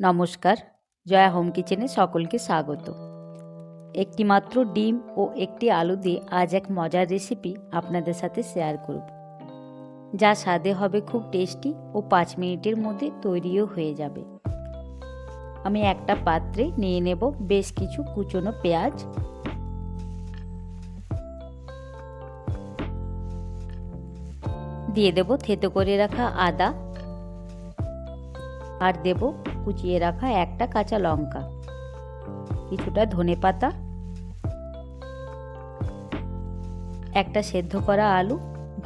নমস্কার, জয়া হোম কিচেনে সকলকে স্বাগত। একটি মাত্র ডিম ও একটি আলু দিয়ে আজ এক মজার রেসিপি আপনাদের সাথে শেয়ার করব, যা স্বাদে হবে খুব টেস্টি ও 5 মিনিটের মধ্যে তৈরিও হয়ে যাবে। আমি একটা পাত্রে নিয়ে নেব বেশ কিছু কুচনো পেঁয়াজ, দিয়ে দেব থেতো করে রাখা আদা, আর দেব কুচিয়ে রাখা একটা কাঁচা লঙ্কা, কিছুটা ধনেপাতা, একটা সেদ্ধ করা আলু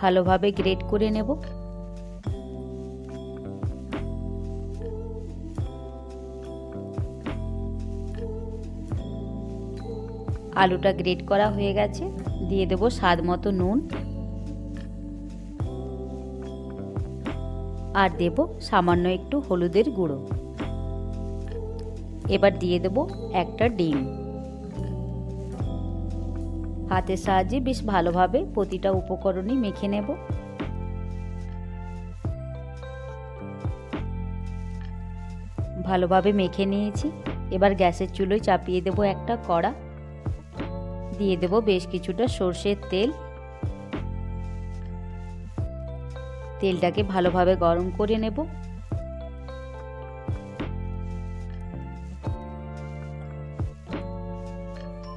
ভালোভাবে গ্রেট করে নেব। আলুটা গ্রেট করা হয়ে গেছে, দিয়ে দেব স্বাদ মতো নুন, আর দেব সামান্য একটু হলুদের গুঁড়ো। এবার দিয়ে দেব একটা ডিম। হাতের সাহায্যে বেশ ভালোভাবে প্রতিটা উপকরণই মেখে নেব। ভালোভাবে মেখে নিয়েছি। এবার গ্যাসের চুলোয় চাপিয়ে দেব একটা কড়া, দিয়ে দেব বেশ কিছুটা সর্ষের তেল। তেলটাকে ভালোভাবে গরম করে নেব।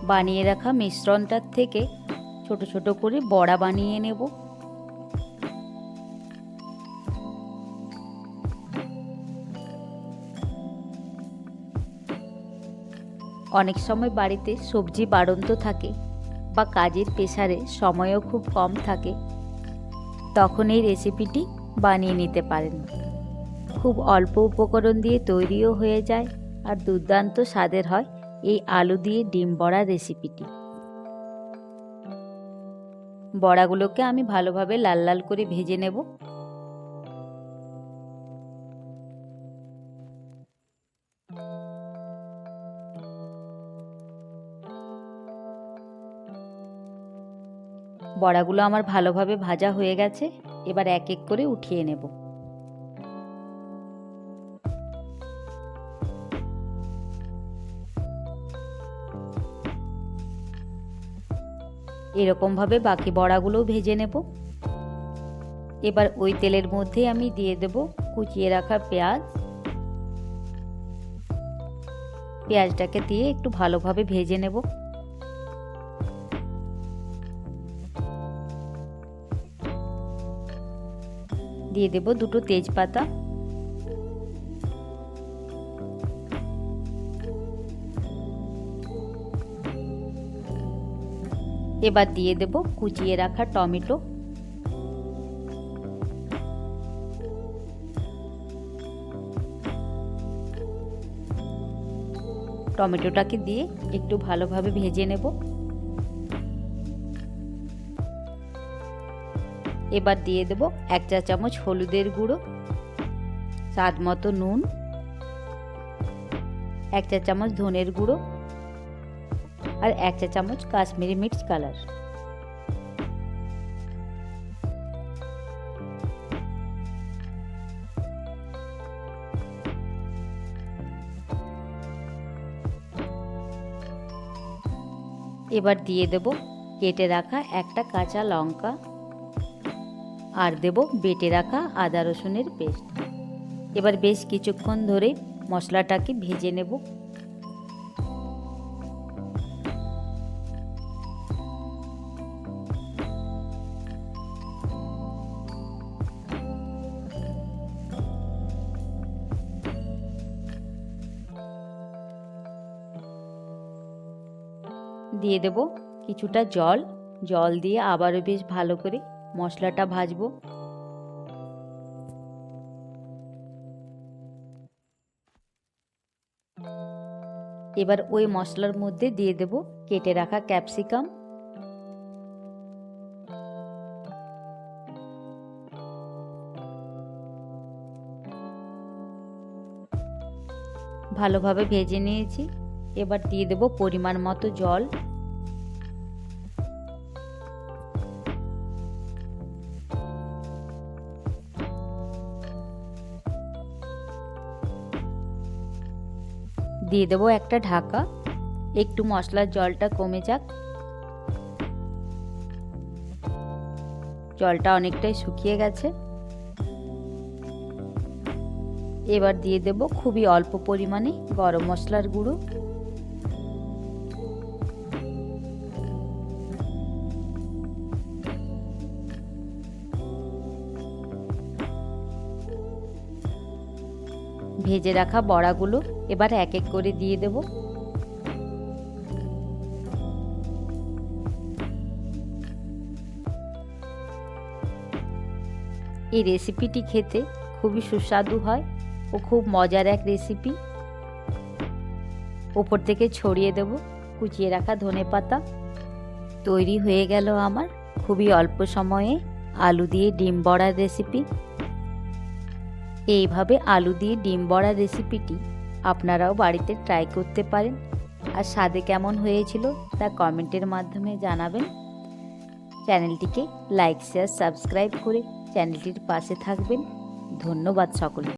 বানিয়ে রাখা মিশ্রণটার থেকে ছোট ছোট করে বড়া বানিয়ে নেব। অনেক সময় বাড়িতে সবজি বাড়ন্ত থাকে বা কাজের প্রেসারে সময়ও খুব কম থাকে, তখন এই রেসিপিটি বানিয়ে নিতে পারেন। খুব অল্প উপকরণ দিয়ে তৈরিও হয়ে যায় আর দুর্দান্ত স্বাদের হয় এই আলু দিয়ে ডিম বড়া রেসিপিটি। বড়াগুলোকে আমি ভালোভাবে লাল লাল করে ভেজে নেব। বড়াগুলো আমার ভালোভাবে ভাজা হয়ে গেছে। এবার এক এক করে উঠিয়ে নেব। এরকমভাবে বাকি বড়াগুলোও ভেজে নেব। এবার ওই তেলের মধ্যে আমি দিয়ে দেব কুচিয়ে রাখা পেঁয়াজ। পেঁয়াজটাকে দিয়ে একটু ভালোভাবে ভেজে নেব। দিয়ে দেব দুটো তেজপাতা, এবার দিয়ে দেব কুচিয়ে রাখা টমেটো, টমেটোটাকে দিয়ে একটু ভালোভাবে ভেজে নেব। এবার দিয়ে দেব 1 চা চামচ হলুদের গুঁড়ো, স্বাদ মতো নুন, 1 চা চামচ ধনের গুঁড়ো, আর 1 চা চামচ কাশ্মীরি মির্চ কালার। এবার দিয়ে দেব কেটে রাখা একটা কাঁচা লঙ্কা, আর দেব বেটে রাখা আদা রসুনের পেস্ট। এবার বেশ কিছুক্ষণ ধরে মশলাটাকে ভেজে নেব। দিয়ে দেব কিছুটা জল, জল দিয়ে আবারও বেশ ভালো করে মশলাটা ভাজবো। এবার ওই মশলার মধ্যে দিয়ে দেব কেটে রাখা ক্যাপসিকাম, ভালোভাবে ভেজে নিয়েছি। এবার দিয়ে দেব পরিমাণ মতো জল, দিয়ে দেবো একটা ঢাকা। একটু মশলার জলটা কমে যাক। জলটা অনেকটাই শুকিয়ে গেছে। এবার দিয়ে দেব খুবই অল্প পরিমাণে গরম মশলার গুঁড়ো। ভেজে রাখা বড়াগুলো এবার এক এক করে দিয়ে দেব। এই রেসিপিটি খেতে খুবই সুস্বাদু হয় ও খুব মজার এক রেসিপি। উপর থেকে ছড়িয়ে দেব কুচিয়ে রাখা ধনেপাতা। তৈরি হয়ে গেল আমার খুবই অল্প সময়ে আলু দিয়ে ডিম বড়ার রেসিপি। এইভাবে আলু দিয়ে ডিম বড়ার রেসিপিটি আপনারাও বাড়িতে ট্রাই করতে পারেন। আর স্বাদে কেমন হয়েছিল তা কমেন্টের মাধ্যমে জানাবেন। চ্যানেলটিকে লাইক শেয়ার সাবস্ক্রাইব করে চ্যানেলটির পাশে থাকবেন। ধন্যবাদ সকলকে।